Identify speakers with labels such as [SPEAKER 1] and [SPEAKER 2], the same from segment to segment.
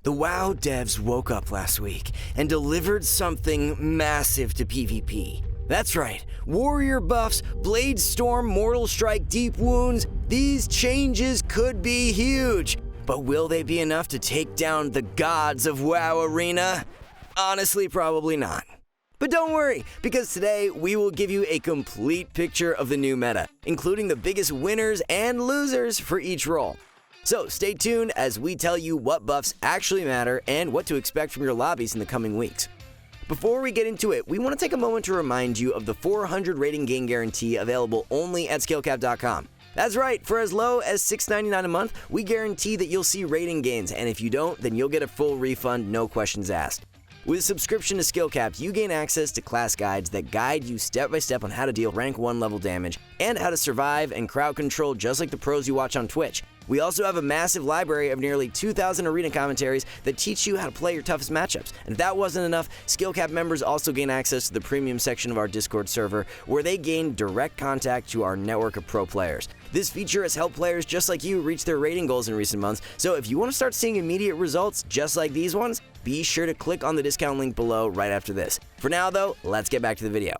[SPEAKER 1] The WoW devs woke up last week and delivered something massive to PvP. That's right, warrior buffs, Blade Storm, Mortal Strike, Deep Wounds, these changes could be huge. But will they be enough to take down the gods of WoW Arena? Honestly, probably not. But don't worry, because today we will give you a complete picture of the new meta, including the biggest winners and losers for each role. So stay tuned as we tell you what buffs actually matter and what to expect from your lobbies in the coming weeks. Before we get into it, we want to take a moment to remind you of the 400 rating gain guarantee available only at scalecap.com. That's right, for as low as $6.99 a month, we guarantee that you'll see rating gains, and if you don't, then you'll get a full refund, no questions asked. With a subscription to SkillCap, you gain access to class guides that guide you step by step on how to deal rank 1 level damage and how to survive and crowd control just like the pros you watch on Twitch. We also have a massive library of nearly 2,000 arena commentaries that teach you how to play your toughest matchups. And if that wasn't enough, SkillCap members also gain access to the premium section of our Discord server, where they gain direct contact to our network of pro players. This feature has helped players just like you reach their rating goals in recent months, so if you want to start seeing immediate results just like these ones, be sure to click on the discount link below right after this. For now though, let's get back to the video.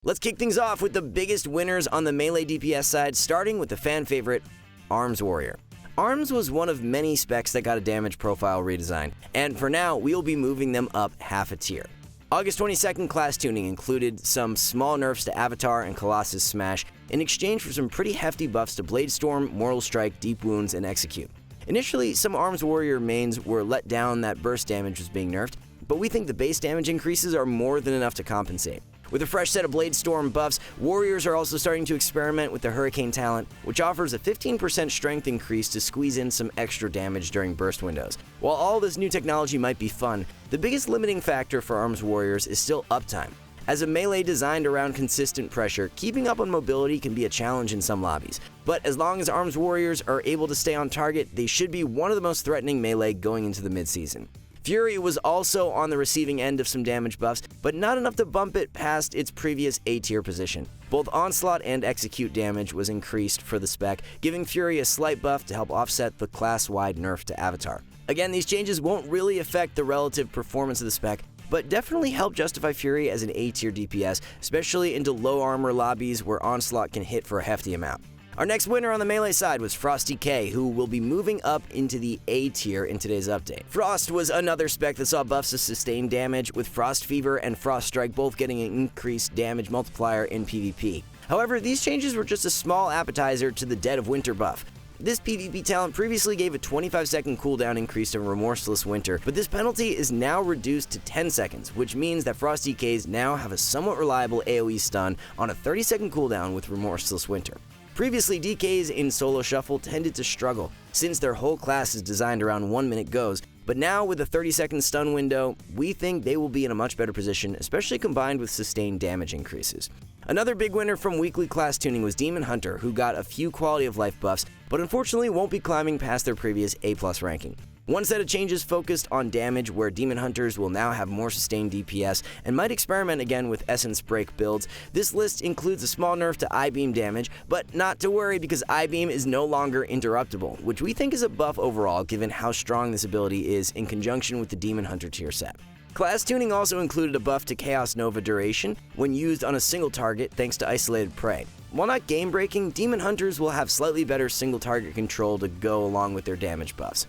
[SPEAKER 1] Let's kick things off with the biggest winners on the melee DPS side, starting with the fan favorite, Arms Warrior. Arms was one of many specs that got a damage profile redesign, and for now, we'll be moving them up half a tier. August 22nd class tuning included some small nerfs to Avatar and Colossus Smash in exchange for some pretty hefty buffs to Blade Storm, Mortal Strike, Deep Wounds, and Execute. Initially, some Arms Warrior mains were let down that burst damage was being nerfed, but we think the base damage increases are more than enough to compensate. With a fresh set of Blade Storm buffs, Warriors are also starting to experiment with the Hurricane talent, which offers a 15% strength increase to squeeze in some extra damage during burst windows. While all this new technology might be fun, the biggest limiting factor for Arms Warriors is still uptime. As a melee designed around consistent pressure, keeping up on mobility can be a challenge in some lobbies. But as long as Arms Warriors are able to stay on target, they should be one of the most threatening melee going into the mid-season. Fury was also on the receiving end of some damage buffs, but not enough to bump it past its previous A-tier position. Both Onslaught and Execute damage was increased for the spec, giving Fury a slight buff to help offset the class-wide nerf to Avatar. Again, these changes won't really affect the relative performance of the spec, but definitely help justify Fury as an A-tier DPS, especially into low armor lobbies where Onslaught can hit for a hefty amount. Our next winner on the melee side was Frosty K, who will be moving up into the A tier in today's update. Frost was another spec that saw buffs to sustained damage, with Frost Fever and Frost Strike both getting an increased damage multiplier in PvP. However, these changes were just a small appetizer to the Dead of Winter buff. This PvP talent previously gave a 25-second cooldown increase to Remorseless Winter, but this penalty is now reduced to 10 seconds, which means that Frosty Ks now have a somewhat reliable AoE stun on a 30-second cooldown with Remorseless Winter. Previously, DKs in Solo Shuffle tended to struggle, since their whole class is designed around 1 minute goes, but now with a 30-second stun window, we think they will be in a much better position, especially combined with sustained damage increases. Another big winner from weekly class tuning was Demon Hunter, who got a few quality of life buffs, but unfortunately won't be climbing past their previous A+ ranking. One set of changes focused on damage, where Demon Hunters will now have more sustained DPS and might experiment again with Essence Break builds. This list includes a small nerf to I-Beam damage, but not to worry because I-Beam is no longer interruptible, which we think is a buff overall given how strong this ability is in conjunction with the Demon Hunter tier set. Class tuning also included a buff to Chaos Nova duration when used on a single target thanks to Isolated Prey. While not game-breaking, Demon Hunters will have slightly better single target control to go along with their damage buffs.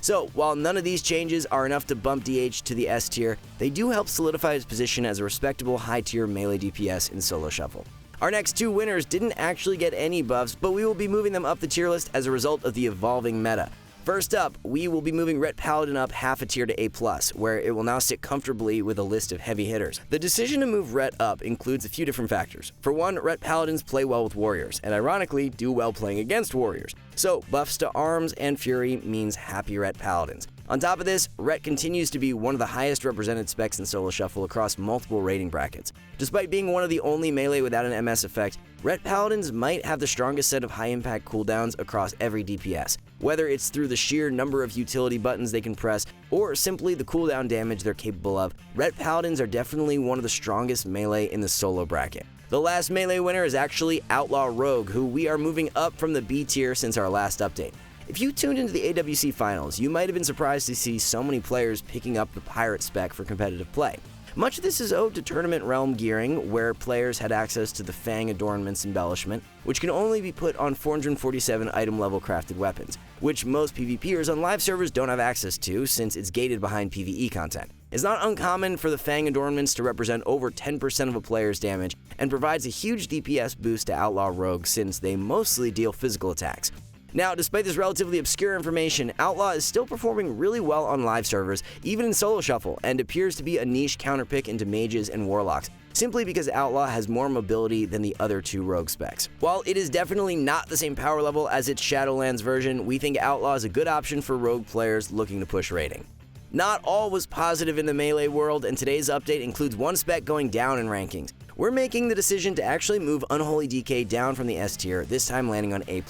[SPEAKER 1] So, while none of these changes are enough to bump DH to the S tier, they do help solidify his position as a respectable high-tier melee DPS in Solo Shuffle. Our next two winners didn't actually get any buffs, but we will be moving them up the tier list as a result of the evolving meta. First up, we will be moving Ret Paladin up half a tier to A+, where it will now sit comfortably with a list of heavy hitters. The decision to move Ret up includes a few different factors. For one, Ret Paladins play well with warriors, and ironically, do well playing against warriors. So, buffs to Arms and Fury means happy Ret Paladins. On top of this, Ret continues to be one of the highest represented specs in Solo Shuffle across multiple rating brackets. Despite being one of the only melee without an MS effect, Ret Paladins might have the strongest set of high-impact cooldowns across every DPS. Whether it's through the sheer number of utility buttons they can press, or simply the cooldown damage they're capable of, Ret Paladins are definitely one of the strongest melee in the solo bracket. The last melee winner is actually Outlaw Rogue, who we are moving up from the B tier since our last update. If you tuned into the AWC finals, you might have been surprised to see so many players picking up the pirate spec for competitive play. Much of this is owed to tournament realm gearing, where players had access to the Fang Adornments embellishment, which can only be put on 447 item level crafted weapons, which most PvPers on live servers don't have access to since it's gated behind PvE content. It's not uncommon for the Fang Adornments to represent over 10% of a player's damage, and provides a huge DPS boost to Outlaw Rogue since they mostly deal physical attacks. Now, despite this relatively obscure information, Outlaw is still performing really well on live servers, even in solo shuffle, and appears to be a niche counterpick into mages and warlocks, simply because Outlaw has more mobility than the other two rogue specs. While it is definitely not the same power level as its Shadowlands version, we think Outlaw is a good option for rogue players looking to push rating. Not all was positive in the melee world, and today's update includes one spec going down in rankings. We're making the decision to actually move Unholy DK down from the S tier, this time landing on A+.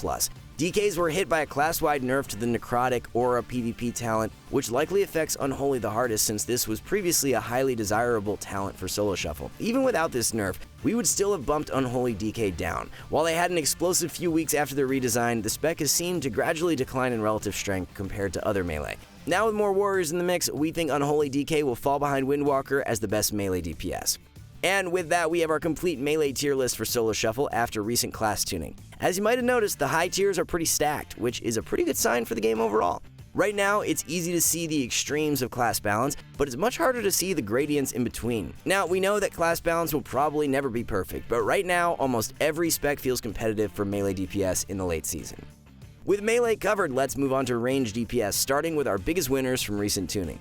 [SPEAKER 1] DKs were hit by a class-wide nerf to the Necrotic Aura PvP talent, which likely affects Unholy the hardest since this was previously a highly desirable talent for solo shuffle. Even without this nerf, we would still have bumped Unholy DK down. While they had an explosive few weeks after their redesign, the spec has seemed to gradually decline in relative strength compared to other melee. Now with more warriors in the mix, we think Unholy DK will fall behind Windwalker as the best melee DPS. And with that, we have our complete melee tier list for solo shuffle after recent class tuning. As you might have noticed, the high tiers are pretty stacked, which is a pretty good sign for the game overall. Right now, it's easy to see the extremes of class balance, but it's much harder to see the gradients in between. Now, we know that class balance will probably never be perfect, but right now, almost every spec feels competitive for melee DPS in the late season. With melee covered, let's move on to range DPS, starting with our biggest winners from recent tuning.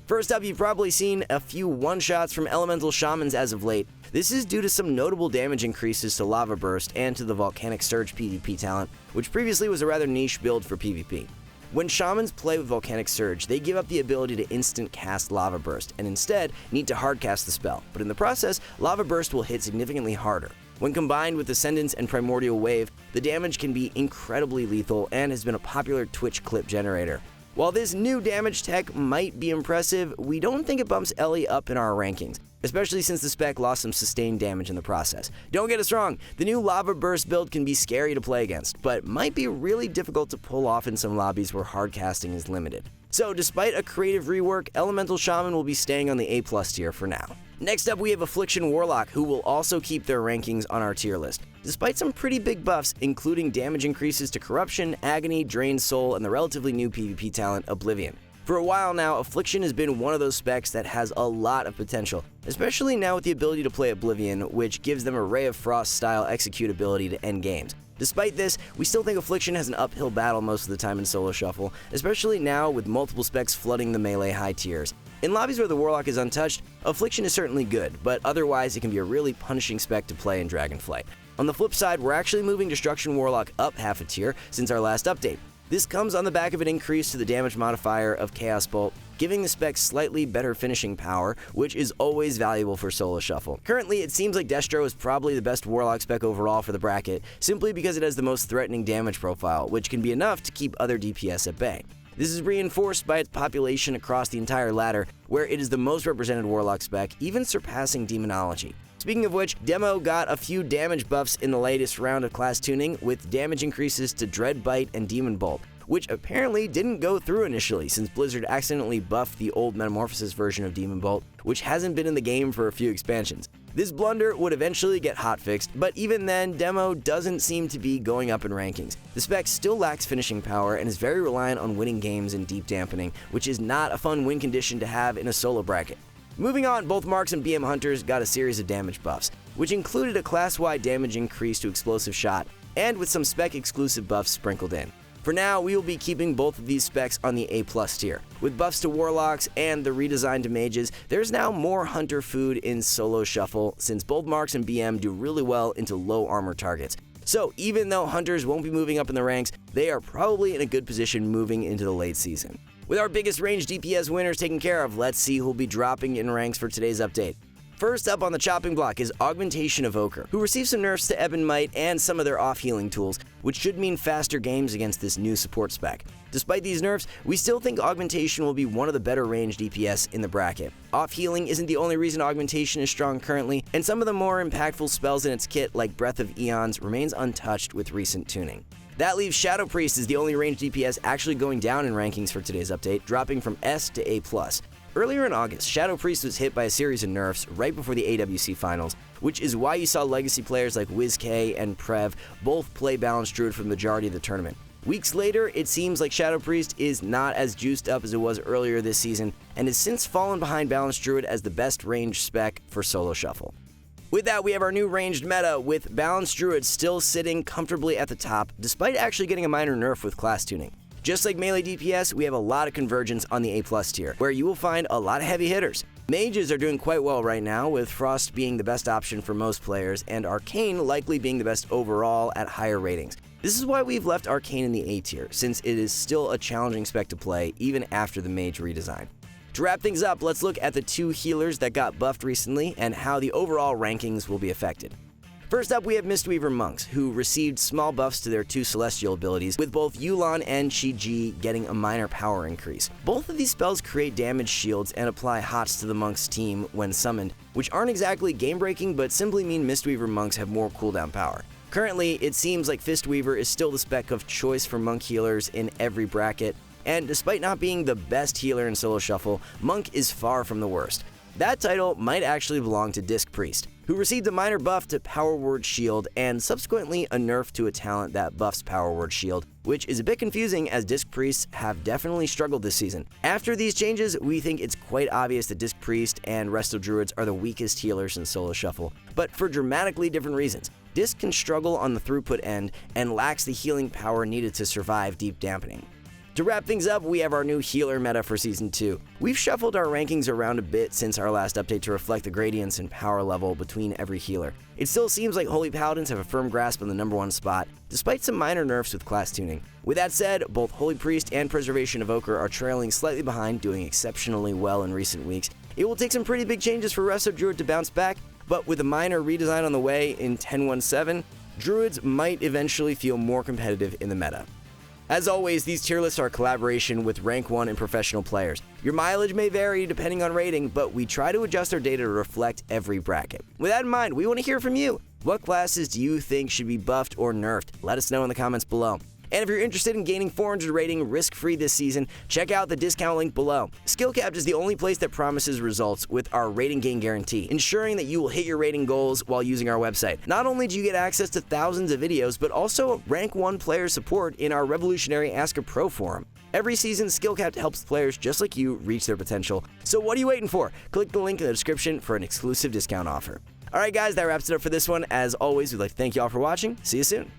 [SPEAKER 1] First up, you've probably seen a few one-shots from Elemental Shamans as of late. This is due to some notable damage increases to Lava Burst and to the Volcanic Surge PvP talent, which previously was a rather niche build for PvP. When Shamans play with Volcanic Surge, they give up the ability to instant cast Lava Burst, and instead need to hardcast the spell, but in the process, Lava Burst will hit significantly harder. When combined with Ascendance and Primordial Wave, the damage can be incredibly lethal and has been a popular Twitch clip generator. While this new damage tech might be impressive, we don't think it bumps Ellie up in our rankings, especially since the spec lost some sustained damage in the process. Don't get us wrong, the new Lava Burst build can be scary to play against, but might be really difficult to pull off in some lobbies where hardcasting is limited. So despite a creative rework, Elemental Shaman will be staying on the A+ tier for now. Next up, we have Affliction Warlock, who will also keep their rankings on our tier list. Despite some pretty big buffs, including damage increases to Corruption, Agony, Drained Soul, and the relatively new PvP talent Oblivion. For a while now, Affliction has been one of those specs that has a lot of potential, especially now with the ability to play Oblivion, which gives them a Ray of Frost style executability to end games. Despite this, we still think Affliction has an uphill battle most of the time in solo shuffle, especially now with multiple specs flooding the melee high tiers. In lobbies where the Warlock is untouched, Affliction is certainly good, but otherwise it can be a really punishing spec to play in Dragonflight. On the flip side, we're actually moving Destruction Warlock up half a tier since our last update. This comes on the back of an increase to the damage modifier of Chaos Bolt, giving the spec slightly better finishing power, which is always valuable for solo shuffle. Currently, it seems like Destro is probably the best Warlock spec overall for the bracket, simply because it has the most threatening damage profile, which can be enough to keep other DPS at bay. This is reinforced by its population across the entire ladder, where it is the most represented Warlock spec, even surpassing Demonology. Speaking of which, Demo got a few damage buffs in the latest round of class tuning, with damage increases to Dread Bite and Demon Bolt, which apparently didn't go through initially since Blizzard accidentally buffed the old Metamorphosis version of Demon Bolt, which hasn't been in the game for a few expansions. This blunder would eventually get hotfixed, but even then, Demo doesn't seem to be going up in rankings. The spec still lacks finishing power and is very reliant on winning games and deep dampening, which is not a fun win condition to have in a solo bracket. Moving on, both Marks and BM Hunters got a series of damage buffs, which included a class-wide damage increase to Explosive Shot, and with some spec-exclusive buffs sprinkled in. For now, we will be keeping both of these specs on the A+ tier. With buffs to Warlocks and the redesign to Mages, there's now more Hunter food in solo shuffle, since both Marks and BM do really well into low armor targets. So even though Hunters won't be moving up in the ranks, they are probably in a good position moving into the late season. With our biggest range DPS winners taken care of, let's see who'll be dropping in ranks for today's update. First up on the chopping block is Augmentation Evoker, who received some nerfs to Ebb and Might and some of their off-healing tools, which should mean faster games against this new support spec. Despite these nerfs, we still think Augmentation will be one of the better range DPS in the bracket. Off-healing isn't the only reason Augmentation is strong currently, and some of the more impactful spells in its kit, like Breath of Eons, remains untouched with recent tuning. That leaves Shadow Priest as the only ranged DPS actually going down in rankings for today's update, dropping from S to A+. Earlier in August, Shadow Priest was hit by a series of nerfs right before the AWC finals, which is why you saw legacy players like WizK and Prev both play balanced Druid for the majority of the tournament. Weeks later, it seems like Shadow Priest is not as juiced up as it was earlier this season, and has since fallen behind balanced Druid as the best ranged spec for solo shuffle. With that, we have our new ranged meta, with balanced Druid still sitting comfortably at the top, despite actually getting a minor nerf with class tuning. Just like melee DPS, we have a lot of convergence on the A+ tier, where you will find a lot of heavy hitters. Mages are doing quite well right now, with Frost being the best option for most players, and Arcane likely being the best overall at higher ratings. This is why we've left Arcane in the A tier, since it is still a challenging spec to play even after the Mage redesign. To wrap things up, let's look at the 2 healers that got buffed recently and how the overall rankings will be affected. First up, we have Mistweaver Monks, who received small buffs to their 2 celestial abilities, with both Yu'lon and Chi-Ji getting a minor power increase. Both of these spells create damage shields and apply HOTS to the Monks team when summoned, which aren't exactly game-breaking but simply mean Mistweaver Monks have more cooldown power. Currently, it seems like Fistweaver is still the spec of choice for Monk healers in every bracket, and despite not being the best healer in solo shuffle, Monk is far from the worst. That title might actually belong to Disc Priest, who received a minor buff to Power Word Shield and subsequently a nerf to a talent that buffs Power Word Shield, which is a bit confusing as Disc Priests have definitely struggled this season. After these changes, we think it's quite obvious that Disc Priest and Resto Druids are the weakest healers in solo shuffle, but for dramatically different reasons. Disc can struggle on the throughput end and lacks the healing power needed to survive deep dampening. To wrap things up, we have our new healer meta for Season 2. We've shuffled our rankings around a bit since our last update to reflect the gradients in power level between every healer. It still seems like Holy Paladins have a firm grasp on the #1 spot, despite some minor nerfs with class tuning. With that said, both Holy Priest and Preservation Evoker are trailing slightly behind, doing exceptionally well in recent weeks. It will take some pretty big changes for Resto Druid to bounce back, but with a minor redesign on the way in 10.1.7, Druids might eventually feel more competitive in the meta. As always, these tier lists are a collaboration with Rank 1 and professional players. Your mileage may vary depending on rating, but we try to adjust our data to reflect every bracket. With that in mind, we want to hear from you. What classes do you think should be buffed or nerfed? Let us know in the comments below. And if you're interested in gaining 400 rating risk-free this season, check out the discount link below. SkillCapped is the only place that promises results with our rating gain guarantee, ensuring that you will hit your rating goals while using our website. Not only do you get access to thousands of videos, but also Rank 1 player support in our revolutionary Ask a Pro forum. Every season, SkillCapped helps players just like you reach their potential. So what are you waiting for? Click the link in the description for an exclusive discount offer. Alright guys, that wraps it up for this one. As always, we'd like to thank you all for watching. See you soon.